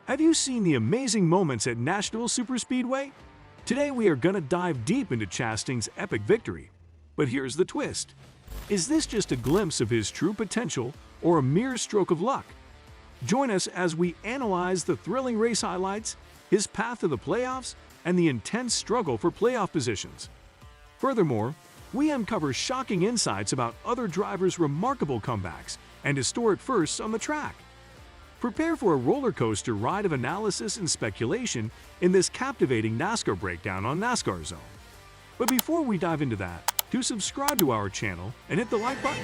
Have you seen the amazing moments at Nashville Superspeedway? Today we are gonna dive deep into Chastain's epic victory. But here's the twist. Is this just a glimpse of his true potential or a mere stroke of luck? Join us as we analyze the thrilling race highlights, his path to the playoffs, and the intense struggle for playoff positions. Furthermore, we uncover shocking insights about other drivers' remarkable comebacks and historic firsts on the track. Prepare for a roller coaster ride of analysis and speculation in this captivating NASCAR breakdown on NASCAR Zone. But before we dive into that, do subscribe to our channel and hit the like button.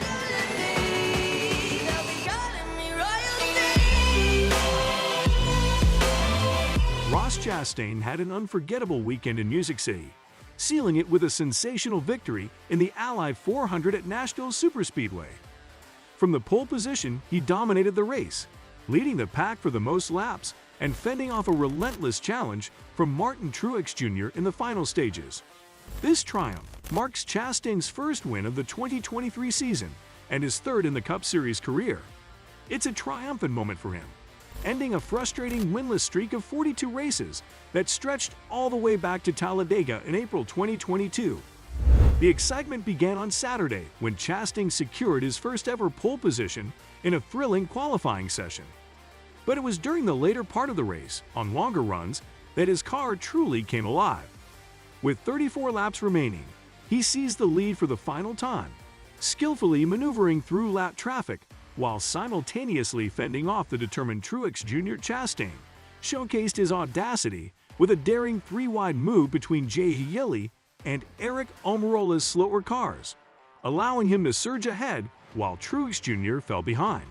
Ross Chastain had an unforgettable weekend in Music City, sealing it with a sensational victory in the Ally 400 at Nashville Superspeedway. From the pole position, he dominated the race, leading the pack for the most laps and fending off a relentless challenge from Martin Truex Jr. in the final stages. This triumph marks Chastain's first win of the 2023 season and his third in the Cup Series career. It's a triumphant moment for him, ending a frustrating winless streak of 42 races that stretched all the way back to Talladega in April 2022. The excitement began on Saturday when Chastain secured his first ever pole position in a thrilling qualifying session. But it was during the later part of the race, on longer runs, that his car truly came alive. With 34 laps remaining, he seized the lead for the final time, skillfully maneuvering through lap traffic while simultaneously fending off the determined Truex Jr. Chastain showcased his audacity with a daring three-wide move between Jay Hiyeli and Erik Almirola's slower cars, allowing him to surge ahead while Truex Jr. fell behind.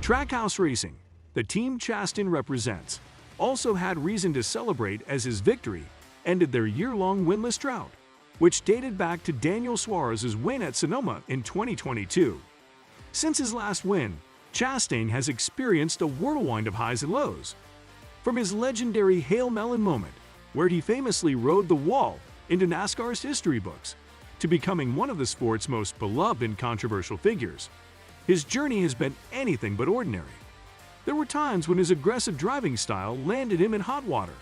Trackhouse Racing, the team Chastain represents, also had reason to celebrate as his victory ended their year-long winless drought, which dated back to Daniel Suarez's win at Sonoma in 2022. Since his last win, Chastain has experienced a whirlwind of highs and lows. From his legendary Hail Melon moment, where he famously rode the wall into NASCAR's history books, to becoming one of the sport's most beloved and controversial figures, his journey has been anything but ordinary. There were times when his aggressive driving style landed him in hot water,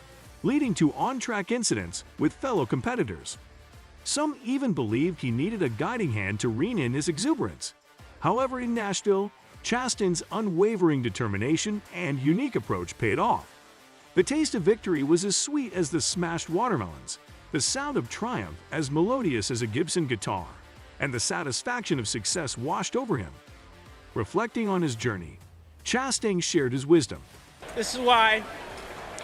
leading to on-track incidents with fellow competitors. Some even believed he needed a guiding hand to rein in his exuberance. However, in Nashville, Chastain's unwavering determination and unique approach paid off. The taste of victory was as sweet as the smashed watermelons, the sound of triumph as melodious as a Gibson guitar, and the satisfaction of success washed over him. Reflecting on his journey, Chastain shared his wisdom. This is why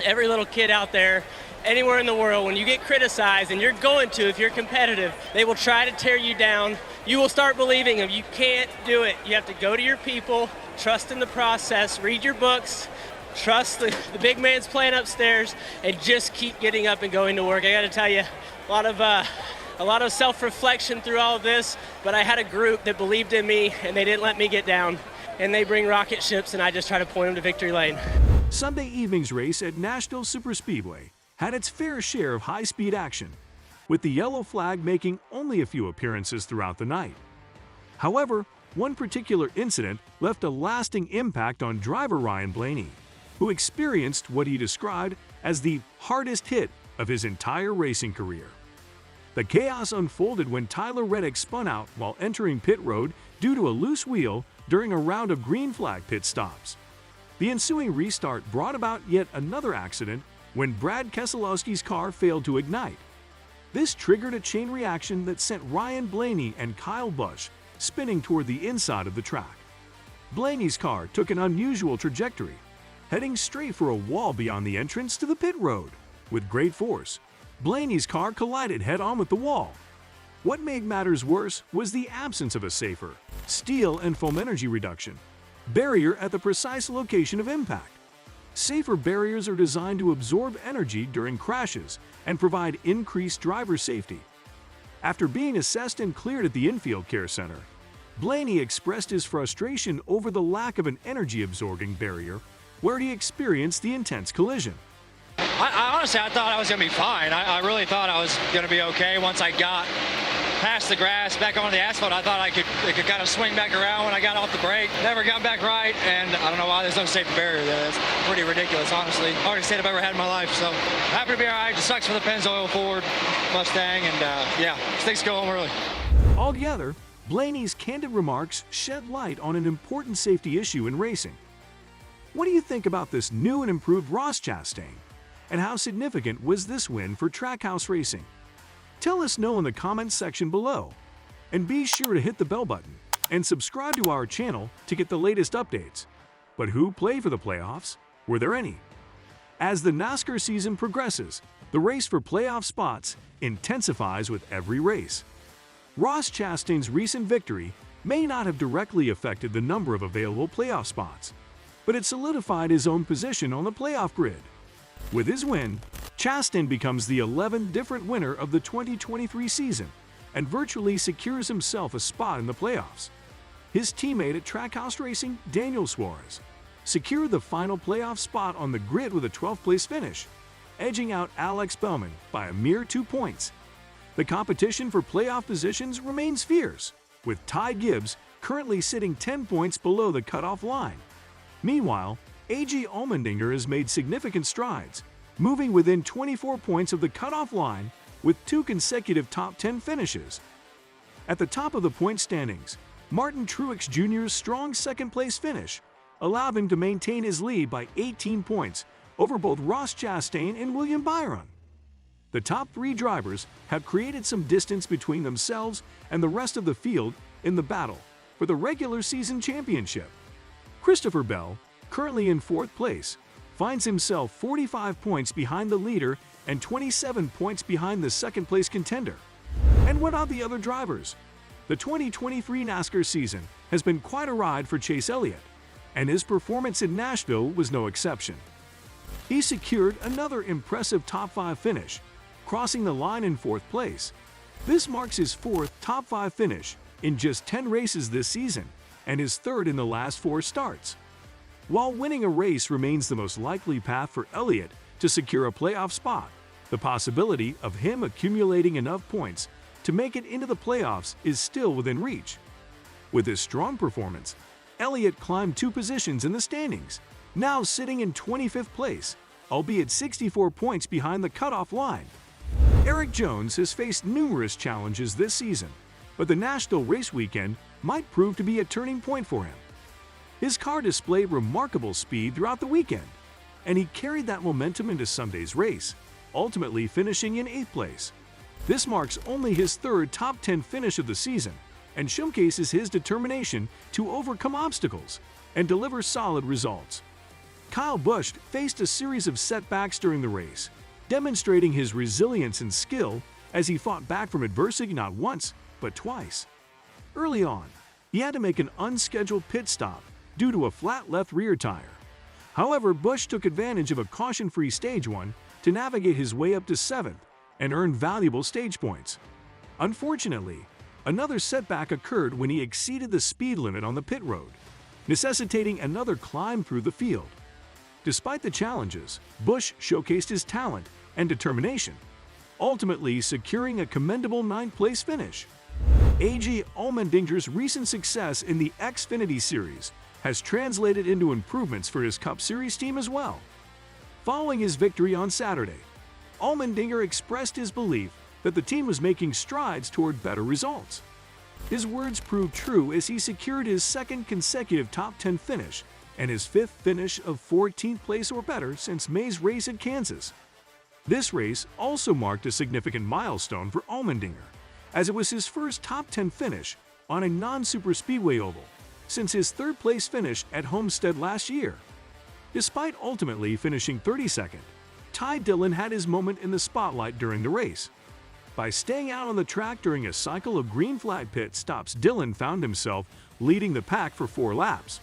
every little kid out there, anywhere in the world, when you get criticized, and you're going to if you're competitive, they will try to tear you down. You will start believing them. You can't do it. You have to go to your people, trust in the process, read your books, trust the big man's plan upstairs, and just keep getting up and going to work. I got to tell you, a lot of self-reflection through all of this, but I had a group that believed in me, and they didn't let me get down. And they bring rocket ships, and I just try to point them to victory lane. Sunday evening's race at Nashville Superspeedway had its fair share of high-speed action, with the yellow flag making only a few appearances throughout the night. However, one particular incident left a lasting impact on driver Ryan Blaney, who experienced what he described as the hardest hit of his entire racing career. The chaos unfolded when Tyler Reddick spun out while entering pit road due to a loose wheel during a round of green flag pit stops. The ensuing restart brought about yet another accident when Brad Keselowski's car failed to ignite. This triggered a chain reaction that sent Ryan Blaney and Kyle Busch spinning toward the inside of the track. Blaney's car took an unusual trajectory, heading straight for a wall beyond the entrance to the pit road. With great force, Blaney's car collided head-on with the wall. What made matters worse was the absence of a safer, steel and foam energy reduction barrier at the precise location of impact. Safer barriers are designed to absorb energy during crashes and provide increased driver safety. After being assessed and cleared at the infield care center, Blaney expressed his frustration over the lack of an energy-absorbing barrier where he experienced the intense collision. I honestly thought I was going to be fine. I really thought I was going to be okay once I got past the grass, back onto the asphalt, I thought it could kind of swing back around when I got off the brake. Never got back right, and I don't know why there's no safety barrier there. That's pretty ridiculous, honestly. Hardest hit I've ever had in my life, so happy to be all right. Just sucks for the Pennzoil Ford Mustang, and yeah, things go home early. Altogether, Blaney's candid remarks shed light on an important safety issue in racing. What do you think about this new and improved Ross Chastain? And how significant was this win for Trackhouse Racing? Tell us know in the comments section below. And be sure to hit the bell button and subscribe to our channel to get the latest updates. But who played for the playoffs? Were there any? As the NASCAR season progresses, the race for playoff spots intensifies with every race. Ross Chastain's recent victory may not have directly affected the number of available playoff spots, but it solidified his own position on the playoff grid. With his win, Chastain becomes the 11th different winner of the 2023 season and virtually secures himself a spot in the playoffs. His teammate at Trackhouse Racing, Daniel Suarez, secured the final playoff spot on the grid with a 12th place finish, edging out Alex Bowman by a mere 2 points. The competition for playoff positions remains fierce, with Ty Gibbs currently sitting 10 points below the cutoff line. Meanwhile, A.J. Allmendinger has made significant strides, moving within 24 points of the cutoff line with 2 consecutive top 10 finishes. At the top of the point standings, Martin Truex Jr.'s strong second-place finish allowed him to maintain his lead by 18 points over both Ross Chastain and William Byron. The top 3 drivers have created some distance between themselves and the rest of the field in the battle for the regular season championship. Christopher Bell, currently in 4th place, finds himself 45 points behind the leader and 27 points behind the second-place contender. And what are the other drivers? The 2023 NASCAR season has been quite a ride for Chase Elliott, and his performance in Nashville was no exception. He secured another impressive top 5 finish, crossing the line in 4th place. This marks his 4th top 5 finish in just 10 races this season, and his 3rd in the last 4 starts. While winning a race remains the most likely path for Elliott to secure a playoff spot, the possibility of him accumulating enough points to make it into the playoffs is still within reach. With his strong performance, Elliott climbed 2 positions in the standings, now sitting in 25th place, albeit 64 points behind the cutoff line. Erik Jones has faced numerous challenges this season, but the Nashville race weekend might prove to be a turning point for him. His car displayed remarkable speed throughout the weekend, and he carried that momentum into Sunday's race, ultimately finishing in 8th place. This marks only his 3rd top 10 finish of the season and showcases his determination to overcome obstacles and deliver solid results. Kyle Busch faced a series of setbacks during the race, demonstrating his resilience and skill as he fought back from adversity not once, but twice. Early on, he had to make an unscheduled pit stop due to a flat left rear tire. However, Busch took advantage of a caution-free stage 1 to navigate his way up to 7th and earn valuable stage points. Unfortunately, another setback occurred when he exceeded the speed limit on the pit road, necessitating another climb through the field. Despite the challenges, Busch showcased his talent and determination, ultimately securing a commendable 9th place finish. A.J. Allmendinger's recent success in the Xfinity Series has translated into improvements for his Cup Series team as well. Following his victory on Saturday, Allmendinger expressed his belief that the team was making strides toward better results. His words proved true as he secured his 2nd consecutive top 10 finish and his 5th finish of 14th place or better since May's race at Kansas. This race also marked a significant milestone for Allmendinger, as it was his first top 10 finish on a non-superspeedway oval since his 3rd place finish at Homestead last year. Despite ultimately finishing 32nd, Ty Dillon had his moment in the spotlight during the race. By staying out on the track during a cycle of green flag pit stops, Dillon found himself leading the pack for 4 laps.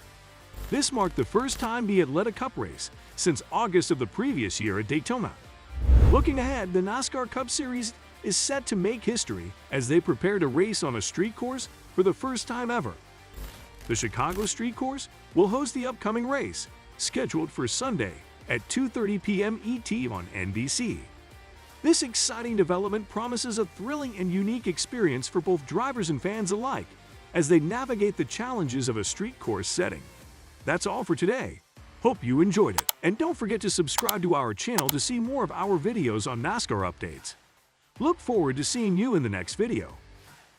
This marked the first time he had led a Cup race since August of the previous year at Daytona. Looking ahead, the NASCAR Cup Series is set to make history as they prepare to race on a street course for the first time ever. The Chicago Street Course will host the upcoming race, scheduled for Sunday at 2:30 p.m. ET on NBC. This exciting development promises a thrilling and unique experience for both drivers and fans alike as they navigate the challenges of a street course setting. That's all for today. Hope you enjoyed it, and don't forget to subscribe to our channel to see more of our videos on NASCAR updates. Look forward to seeing you in the next video.